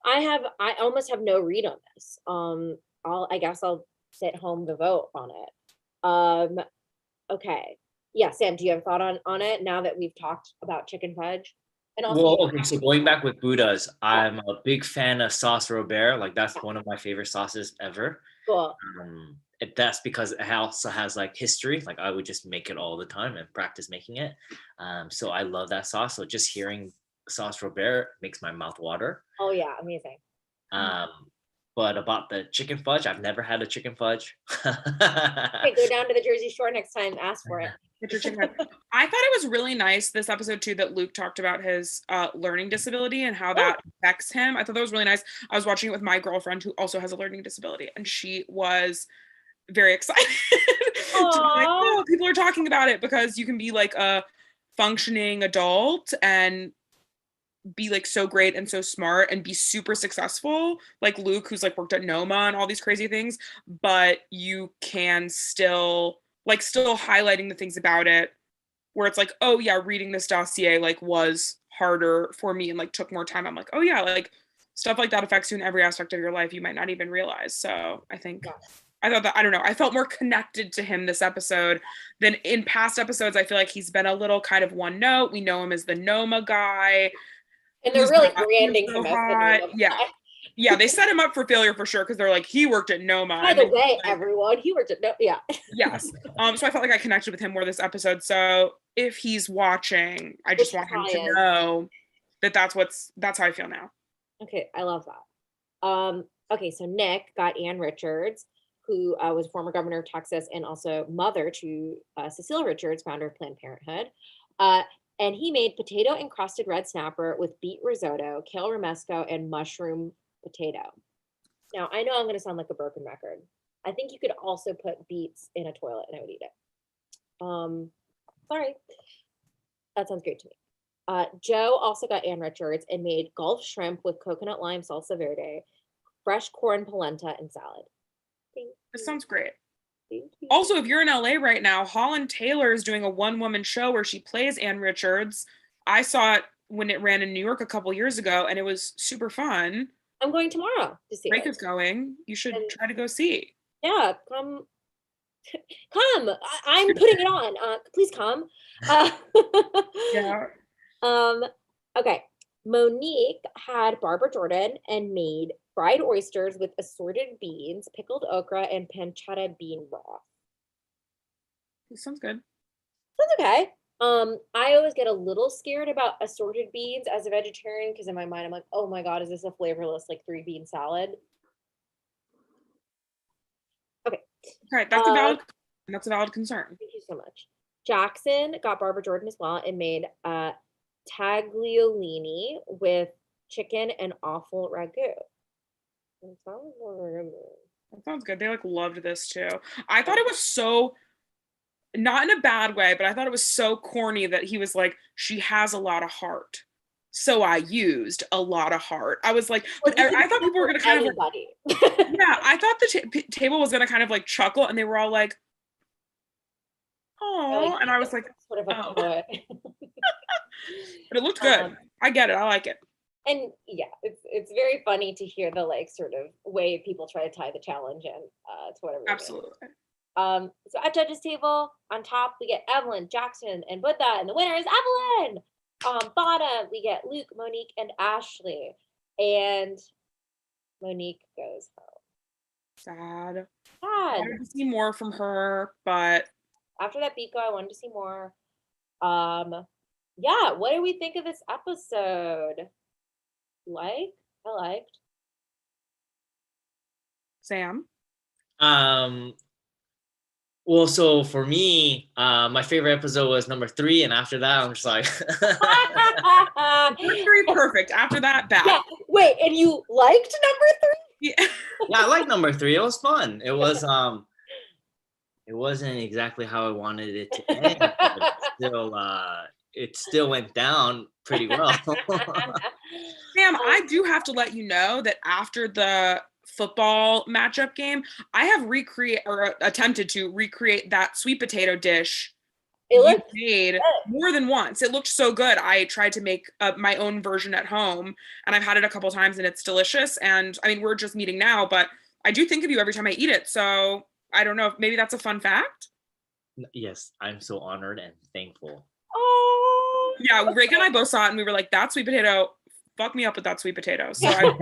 I almost have no read on this. I guess I'll sit home to vote on it. Okay. Yeah, Sam, do you have a thought on it now that we've talked about chicken fudge? And also, Well, okay, so going back with Buddhas, I'm a big fan of sauce Robert. Like that's one of my favorite sauces ever. cool. That's because it also has like history. Like I would just make it all the time and practice making it. So I love that sauce. So just hearing sauce Robert makes my mouth water. Oh yeah, amazing. But about the chicken fudge, I've never had a chicken fudge. Okay, go down to the Jersey Shore next time, ask for it. Get your chicken. I thought it was really nice this episode too that Luke talked about his learning disability and how that affects him. I thought that was really nice. I was watching it with my girlfriend who also has a learning disability, and she was very excited. To be like, oh, people are talking about it because you can be like a functioning adult and be like so great and so smart and be super successful like Luke, who's like worked at Noma and all these crazy things, but you can still highlighting the things about it where it's like, oh yeah, reading this dossier like was harder for me and like took more time. I'm like, oh yeah, like stuff like that affects you in every aspect of your life you might not even realize. So I think I thought that, I don't know, I felt more connected to him this episode than in past episodes. I feel like he's been a little kind of one note. We know him as the Noma guy. And they're really branding him as the Noma guy. Yeah, they set him up for failure for sure because they're like, he worked at Noma. By the way, everyone, he worked at Noma. Yeah. Yes. So I felt like I connected with him more this episode. So if he's watching, I just want him to know that that's how I feel now. Okay, I love that. Okay, so Nick got Ann Richards, who was former governor of Texas and also mother to Cecile Richards, founder of Planned Parenthood. And he made potato encrusted red snapper with beet risotto, kale romesco, and mushroom potato. Now, I know I'm going to sound like a broken record. I think you could also put beets in a toilet and I would eat it. Sorry. That sounds great to me. Joe also got Ann Richards and made Gulf shrimp with coconut lime salsa verde, fresh corn polenta, and salad. This sounds great. Also, if you're in LA right now, Holland Taylor is doing a one-woman show where she plays Ann Richards. I saw it when it ran in New York a couple years ago, and it was super fun. I'm going tomorrow to see Rake is going. You should try to go see. Yeah, come. I'm putting it on. Please come. Yeah. Okay. Monique had Barbara Jordan and made fried oysters with assorted beans, pickled okra, and pancetta bean broth. Sounds good. Sounds okay. I always get a little scared about assorted beans as a vegetarian because in my mind I'm like, oh my god, is this a flavorless like 3-bean salad? Okay. All right, that's a valid concern. Thank you so much. Jackson got Barbara Jordan as well and made tagliolini with chicken and offal ragu. That sounds good. They like loved this too. I thought it was so, not in a bad way, but I thought it was so corny that he was like, she has a lot of heart. So I used a lot of heart. I was like, but I thought people were going to kind of like, yeah, I thought the table was going to kind of like chuckle and they were all like, oh, like, and I was like, sort of oh. But it looked good. I get it. I like it. And yeah, it's very funny to hear the like sort of way people try to tie the challenge in to whatever. Absolutely. So at judges table on top we get Evelyn, Jackson, and Buddha, and the winner is Evelyn. Bottom we get Luke, Monique, and Ashley, and Monique goes home. Sad. I wanted to see more from her, but after that Biko, I wanted to see more. Yeah, what do we think of this episode? I liked. Sam? Well, so for me, my favorite episode was number 3, and after that, I'm just like, very perfect. After that, bad. Yeah. Wait, and you liked number 3? Yeah, I liked number 3. It was fun. It was it wasn't exactly how I wanted it to end, but it still went down pretty well. Sam, I do have to let you know that after the football matchup game, I have attempted to recreate that sweet potato dish you made more than once. It looked so good. I tried to make my own version at home, and I've had it a couple times, and it's delicious. And I mean, we're just meeting now, but I do think of you every time I eat it. So I don't know if maybe that's a fun fact. Yes, I'm so honored and thankful. Oh, yeah, Rick and I both saw it, and we were like, that sweet potato, fuck me up with that sweet potato. So it's so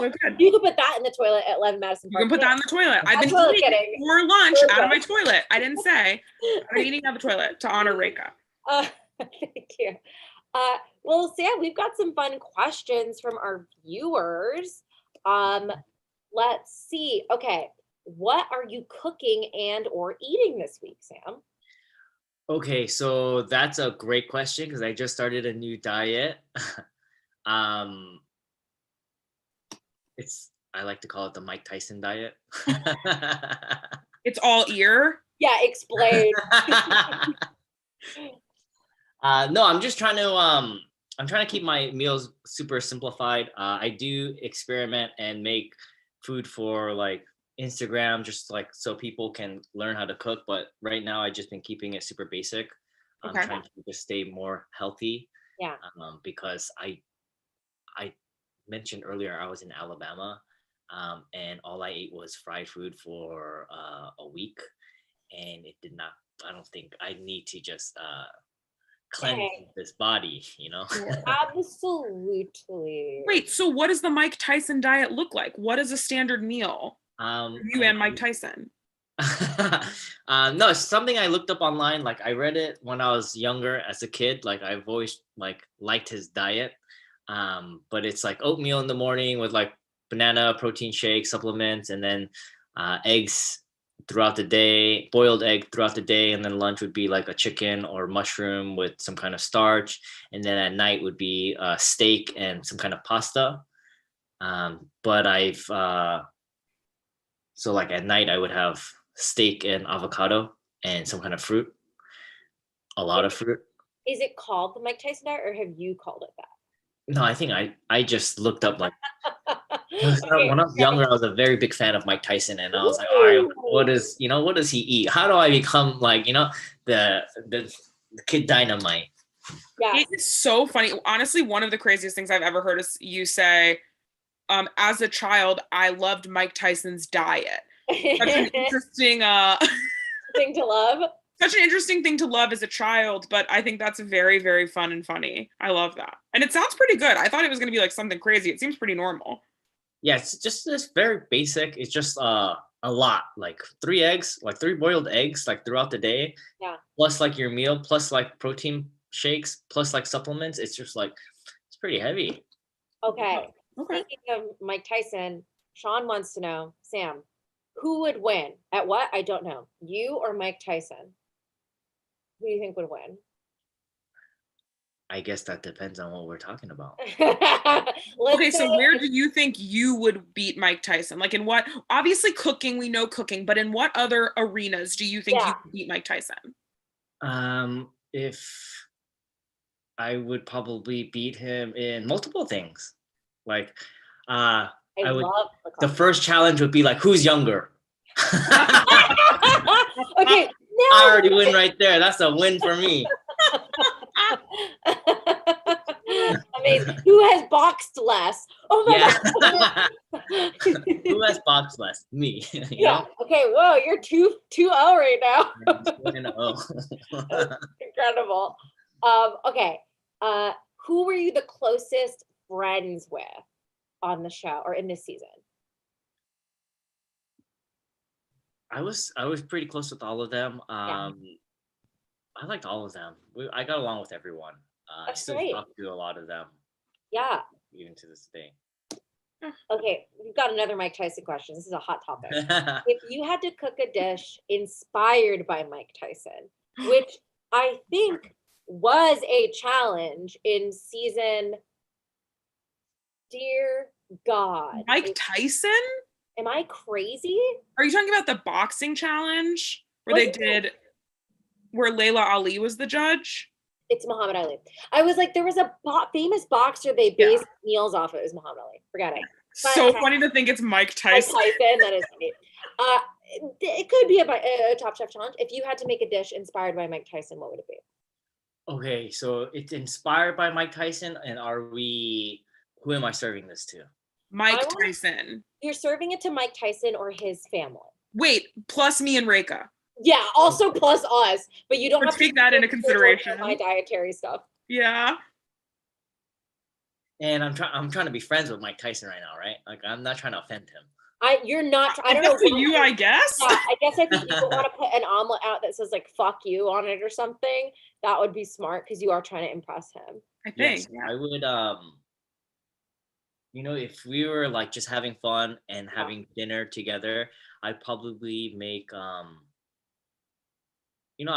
good. You can put that in the toilet at 11 Madison Park. You can put that in the toilet. I've been eating for lunch out of my toilet. I didn't say. I'm eating out of the toilet to honor Reka. Thank you. Well, Sam, we've got some fun questions from our viewers. let's see. Okay, what are you cooking and or eating this week, Sam? Okay, so that's a great question because I just started a new diet. um, I like to call it the Mike Tyson diet. It's all ear. Yeah, explain. No, I'm trying to keep my meals super simplified. I do experiment and make food for like Instagram, just like so people can learn how to cook. But right now, I just been keeping it super basic. I'm Okay. trying to just stay more healthy. Yeah. Because I mentioned earlier I was in Alabama, and all I ate was fried food for a week, and it did not. I don't think I need to just cleanse Okay. this body, you know. Absolutely. Wait, so what does the Mike Tyson diet look like? What is a standard meal for you and Mike Tyson? No, it's something I looked up online. Like I read it when I was younger as a kid. Like I've always like liked his diet. But it's like oatmeal in the morning with like banana, protein shake, supplements, and then eggs throughout the day, boiled egg throughout the day, and then lunch would be like a chicken or mushroom with some kind of starch, and then at night would be steak and some kind of pasta. But so like at night I would have steak and avocado and some kind of fruit, a lot of fruit. Is it called the Mike Tyson diet or have you called it No, I think I just looked up like that? when I was younger, I was a very big fan of Mike Tyson, and I was like, all right, what does he eat? How do I become like, the kid dynamite? Yeah. It is so funny. Honestly, one of the craziest things I've ever heard is you say, as a child, I loved Mike Tyson's diet. Such an interesting thing to love. Such an interesting thing to love as a child, but I think that's very, very fun and funny. I love that. And it sounds pretty good. I thought it was going to be like something crazy. It seems pretty normal. Yeah, it's just this very basic. It's just a lot, like 3 eggs, like 3 boiled eggs, like throughout the day. Yeah. Plus like your meal, plus like protein shakes, plus like supplements. It's just like it's pretty heavy. Okay. Okay. Speaking of Mike Tyson, Sean wants to know, Sam, who would win at what? I don't know. You or Mike Tyson? Who do you think would win? I guess that depends on what we're talking about. Okay, so where do you think you would beat Mike Tyson? Like in what? Obviously cooking, we know cooking, but in what other arenas do you think you could beat Mike Tyson? If I would probably beat him in multiple things. Like I would love the first challenge would be like who's younger? Okay, I already win right there. That's a win for me. Amazing. Who has boxed less? Oh my god. Who has boxed less? Me. Yeah. Know? Okay. Whoa, you're 2-0 right now. Incredible. Okay. Who were you the closest friends with on the show or in this season? I was pretty close with all of them. I liked all of them. I got along with everyone. I still talk to a lot of them. Yeah. Even to this day. Okay, we've got another Mike Tyson question. This is a hot topic. If you had to cook a dish inspired by Mike Tyson, which I think was a challenge in season, dear God. Mike Tyson? Am I crazy? Are you talking about the boxing challenge where where Layla Ali was the judge? It's Muhammad Ali. I was like, there was a famous boxer they based meals off of. It was Muhammad Ali. Forget it. So funny to think it's Mike Tyson. Mike Tyson, that is funny. It could be a Top Chef challenge. If you had to make a dish inspired by Mike Tyson, what would it be? Okay, so it's inspired by Mike Tyson, and who am I serving this to? Mike Tyson. You're serving it to Mike Tyson or his family. Wait, plus me and Reika. Yeah, also plus us, but you don't have to take that into consideration. My dietary stuff. Yeah. And I'm trying to be friends with Mike Tyson right now, right? Like I'm not trying to offend him. You're not. I don't know. You, I guess. Yeah, I guess if you don't want to put an omelet out that says like "fuck you" on it or something, that would be smart because you are trying to impress him. I think. Yes, I would. if we were like just having fun and having dinner together, I'd probably make I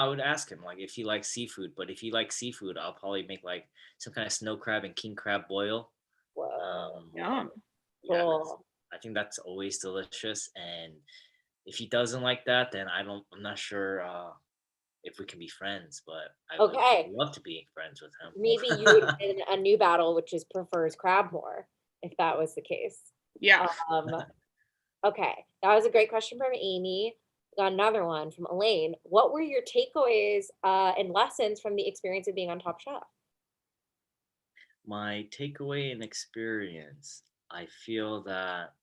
would ask him like if he likes seafood, but if he likes seafood, I'll probably make like some kind of snow crab and king crab boil. Whoa, Um, Yum. yeah, cool. I think that's always delicious. And if he doesn't like that, then I'm not sure if we can be friends, but I would Okay, love to be friends with maybe you would him. win a new battle, which is prefers crab more, if that was the case. Yeah. Um, okay, that was a great question from Amy. Got another one from Elaine. What were your takeaways and lessons from the experience of being on Top Chef? My takeaway and experience, I feel that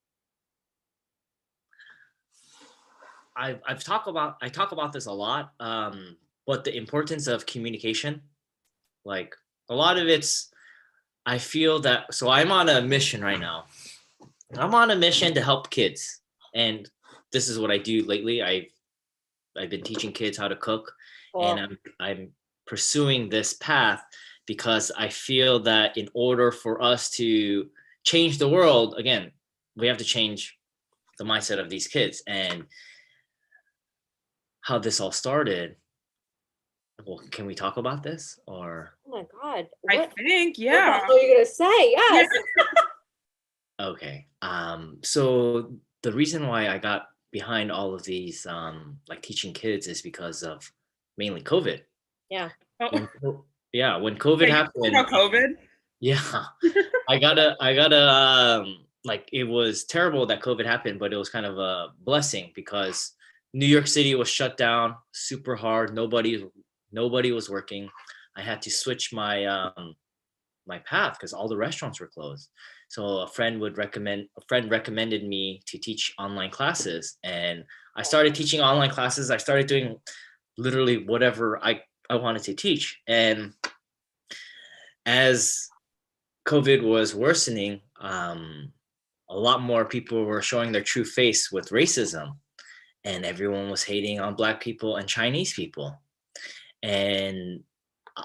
I talk about this a lot, but the importance of communication, like a lot of it's I feel that so I'm on a mission right now. I'm on a mission to help kids, and this is what I do lately. I've been teaching kids how to cook, and Cool. I'm pursuing this path because I feel that in order for us to change the world, again, we have to change the mindset of these kids. And how this all started. Well, can we talk about this or? Oh my God. I What think, the hell yeah. are you gonna say? Yeah. Yes. Okay. So the reason why I got behind all of these, like teaching kids, is because of mainly COVID. Yeah. Oh, Yeah, when COVID okay, you talk happened, about COVID. yeah, like it was terrible that COVID happened, but it was kind of a blessing because New York City was shut down super hard. Nobody was working. I had to switch my path because all the restaurants were closed. So a friend recommended me to teach online classes, and I started teaching online classes. I started doing literally whatever I wanted to teach. And as COVID was worsening, a lot more people were showing their true face with racism, and everyone was hating on Black people and Chinese people. And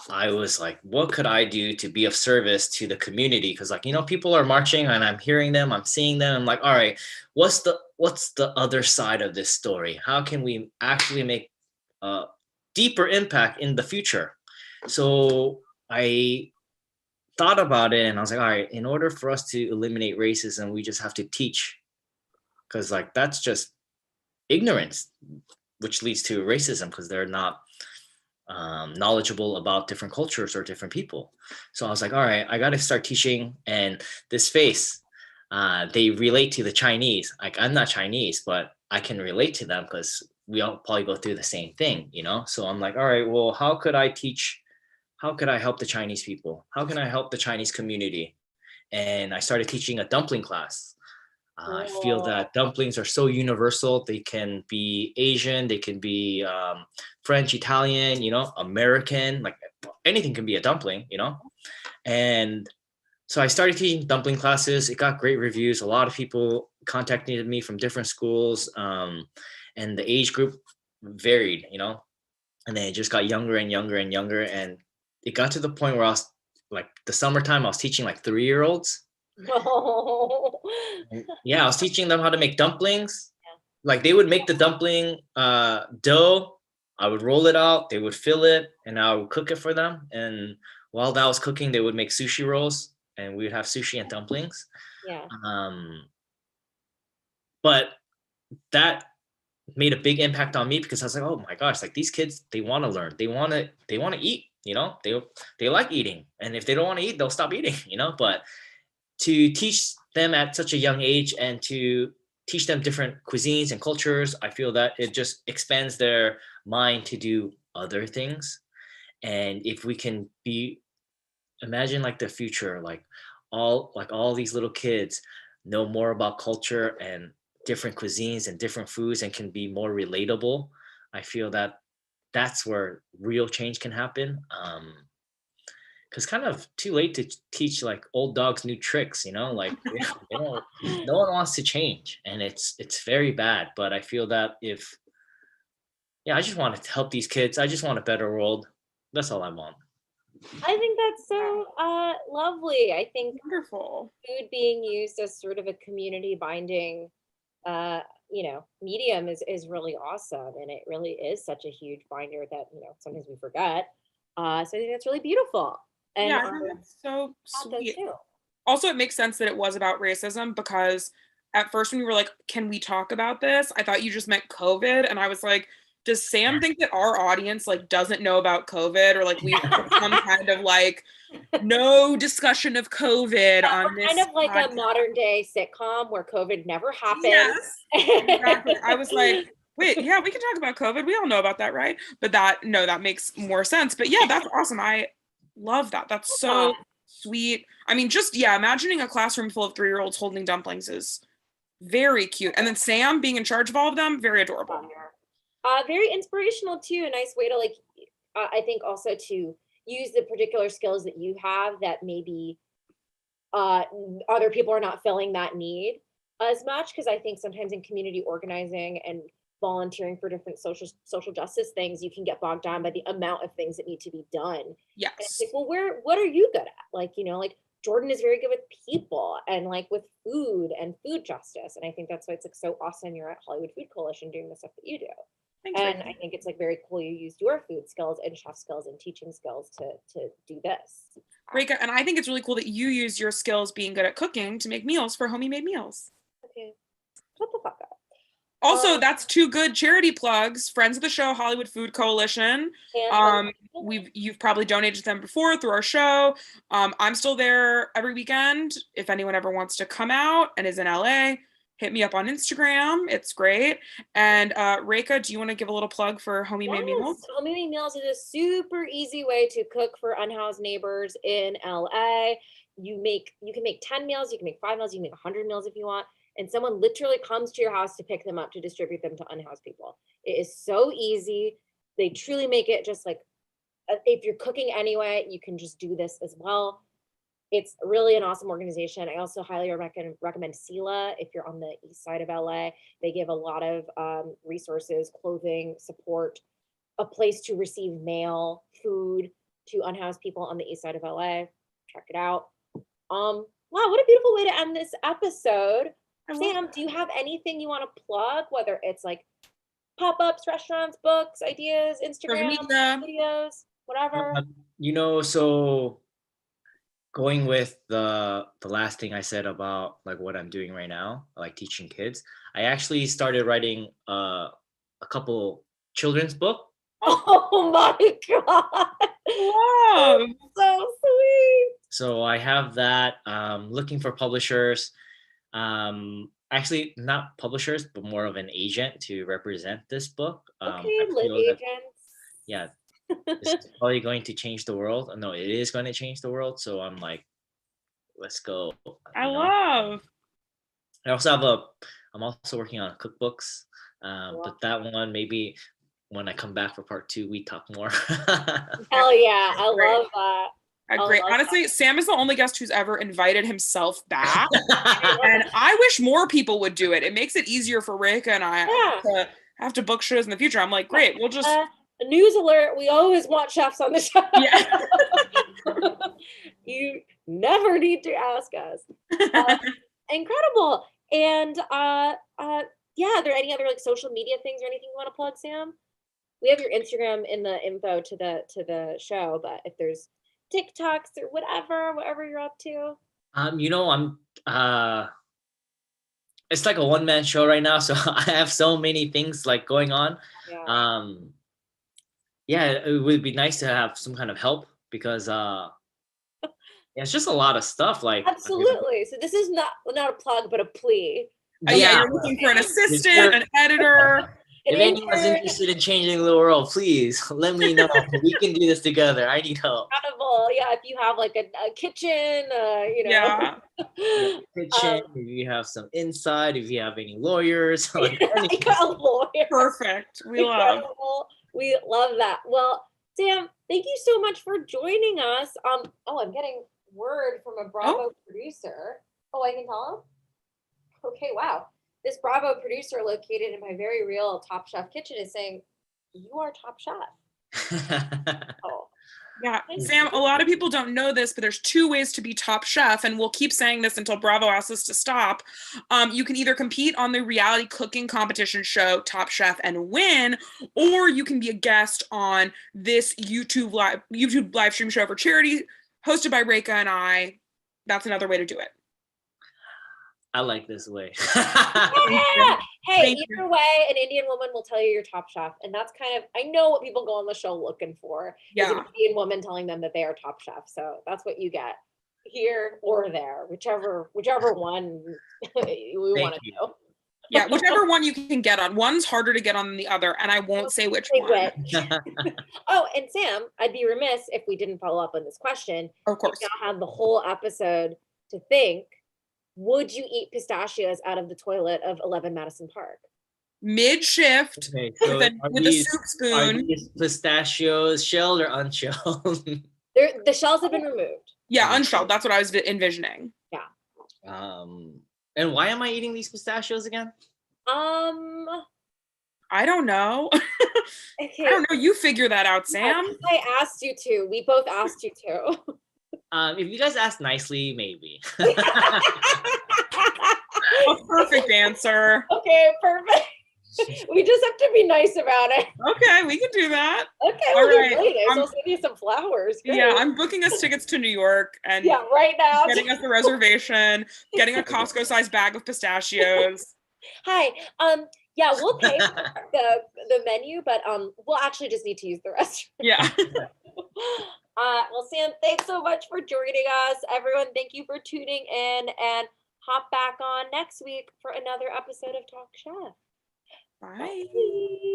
I was like, what could I do to be of service to the community? Because like, people are marching and I'm hearing them, I'm seeing them. I'm like, all right, what's the other side of this story? How can we actually make a deeper impact in the future? So I thought about it and I was like, all right, in order for us to eliminate racism, we just have to teach. Because like that's just ignorance, which leads to racism because they're not knowledgeable about different cultures or different people. So I was like, all right, I got to start teaching. And this face, they relate to the Chinese. Like I'm not Chinese, but I can relate to them because we all probably go through the same thing. So I'm like, all right, well, how could I teach? How could I help the Chinese people? How can I help the Chinese community? And I started teaching a dumpling class. I feel Cool. that dumplings are so universal. They can be Asian, they can be French, Italian, American, like anything can be a dumpling. And so I started teaching dumpling classes. It got great reviews. A lot of people contacted me from different schools, and the age group varied. And then it just got younger and younger and younger. And it got to the point where I was like, the summertime, I was teaching like 3-year-olds. No. Yeah, I was teaching them how to make dumplings. Like they would make the dumpling dough. I would roll it out. They would fill it, and I would cook it for them. And while that was cooking, they would make sushi rolls, and we would have sushi and dumplings. Yeah. But that made a big impact on me because I was like, oh my gosh, like these kids, they want to learn. They want to eat. They like eating, and if they don't want to eat, they'll stop eating. But to teach them at such a young age and to teach them different cuisines and cultures, I feel that it just expands their mind to do other things. And if we can imagine like the future, like all these little kids know more about culture and different cuisines and different foods and can be more relatable, I feel that that's where real change can happen. Because kind of too late to teach like old dogs new tricks. Like they don't, no one wants to change, and it's very bad. But I feel that yeah, I just want to help these kids. I just want a better world. That's all I want. I think that's so lovely. I think Wonderful. food being used as sort of a community binding medium is really awesome, and it really is such a huge binder that sometimes we forget. So I think that's really beautiful, and Yeah, I think that's so Pat does sweet. too. Also, it makes sense that it was about racism because at first when you were like, can we talk about this? I thought you just meant COVID. And I was like, does Sam think that our audience like doesn't know about COVID, or like we've put some kind of like no discussion of COVID Yeah, on we're kind this of like a podcast? modern day sitcom where COVID never happened. Yes, exactly. I was like, wait, yeah, we can talk about COVID. We all know about that, right? But that makes more sense. But yeah, that's awesome. I love that. That's so sweet. I mean, just yeah, imagining a classroom full of 3-year-olds holding dumplings is very cute. And then Sam being in charge of all of them, very adorable. Very inspirational too. A nice way to like, I think also to use the particular skills that you have that maybe other people are not filling that need as much. Because I think sometimes in community organizing and volunteering for different social justice things, you can get bogged down by the amount of things that need to be done. And it's Yes. like, well, what are you good at? Like, like Jordan is very good with people and like with food and food justice. And I think that's why it's like so awesome you're at Hollywood Food Coalition doing the stuff that you do. Thanks, And Rachel. I think it's like very cool you used your food skills and chef skills and teaching skills to do this. Reka, and I think it's really cool that you use your skills being good at cooking to make meals for Homie Made Meals. Okay, shut the fuck up. Also, that's 2 good charity plugs. Friends of the show, Hollywood Food Coalition. And You've probably donated to them before through our show. I'm still there every weekend. If anyone ever wants to come out and is in LA, hit me up on Instagram. It's great. And Reka, do you want to give a little plug for Homie Made Meals? Homie Made Meals is a super easy way to cook for unhoused neighbors in LA. You can make 10 meals, you can make 5 meals, you can make 100 meals if you want. And someone literally comes to your house to pick them up to distribute them to unhoused people. It is so easy. They truly make it just like, if you're cooking anyway, you can just do this as well. It's really an awesome organization. I also highly recommend SELA if you're on the east side of LA. They give a lot of resources, clothing, support, a place to receive mail, food to unhoused people on the east side of LA. Check it out. Wow, what a beautiful way to end this episode. Sam, do you have anything you want to plug? Whether it's like pop-ups, restaurants, books, ideas, Instagram, videos, whatever. So going with the last thing I said about like what I'm doing right now, like teaching kids, I actually started writing a couple children's book. Oh my god! Wow, so sweet. So I have that. Looking for publishers. Actually, not publishers, but more of an agent to represent this book. Okay, lit agents. Yeah, this is probably going to change the world. No, it is going to change the world. So I'm like, let's go. I love. I'm also working on cookbooks. But that one, maybe when I come back for part 2, we talk more. Hell yeah, I love that. Great. Honestly, Sam is the only guest who's ever invited himself back. And I wish more people would do it. It makes it easier for Reka and I to have to book shows in the future. I'm like, great, we'll just news alert, we always want chefs on the show. Yeah. You never need to ask us. Incredible. And yeah, are there any other like social media things or anything you want to plug, Sam? We have your Instagram in the info to the show, but if there's TikToks or whatever you're up to. I'm it's like a one-man show right now, so I have so many things like going on. Yeah, it would be nice to have some kind of help because it's just a lot of stuff. Like absolutely. So this is not a plug, but a plea. Yeah, you're looking for an assistant, an editor. If anyone's interested in changing the world, please let me know. We can do this together. I need help. Incredible. Yeah, if you have like a kitchen, Yeah. Kitchen, if you have some inside, if you have any lawyers. Like I got a lawyer. Perfect. We love that. Well, Sam, thank you so much for joining us. I'm getting word from a Bravo producer. Oh, I can tell him? Okay, wow. This Bravo producer located in my very real Top Chef kitchen is saying, you are Top Chef. Oh, Yeah, Sam, a lot of people don't know this, but there's 2 ways to be top chef, and we'll keep saying this until Bravo asks us to stop. You can either compete on the reality cooking competition show Top Chef and win, or you can be a guest on this YouTube live stream show for charity hosted by Reika and I. That's another way to do it. I like this way. Yeah. Hey, Thank either way, an Indian woman will tell you you're top chef. And that's kind of, I know what people go on the show looking for. Is Yeah. an Indian woman telling them that they are top chef. So that's what you get here or there, whichever one we want to you. do. Yeah, whichever one you can get on. One's harder to get on than the other, and I won't say which one. Oh, and Sam, I'd be remiss if we didn't follow up on this question. Of course. You now have the whole episode to think. Would you eat pistachios out of the toilet of 11 Madison Park? Mid-shift Okay, so with a soup are spoon. these pistachios shelled or unshelled? The shells have been removed. Yeah, unshelled. That's what I was envisioning. And why am I eating these pistachios again? I don't know. Okay. I don't know. You figure that out, Sam. I asked you to. We both asked you to. If you guys ask nicely, maybe. A perfect answer. Okay, perfect. We just have to be nice about it. Okay, we can do that. Okay, All we'll be right. really nice. I'll send you some flowers. Great. Yeah, I'm booking us tickets to New York and Yeah, right now. getting us the reservation, getting a Costco-sized bag of pistachios. Hi. Yeah, we'll pay for the menu, but we'll actually just need to use the restroom. Yeah. Well, Sam, thanks so much for joining us. Everyone, thank you for tuning in, and hop back on next week for another episode of Talk Chef. Bye. Bye.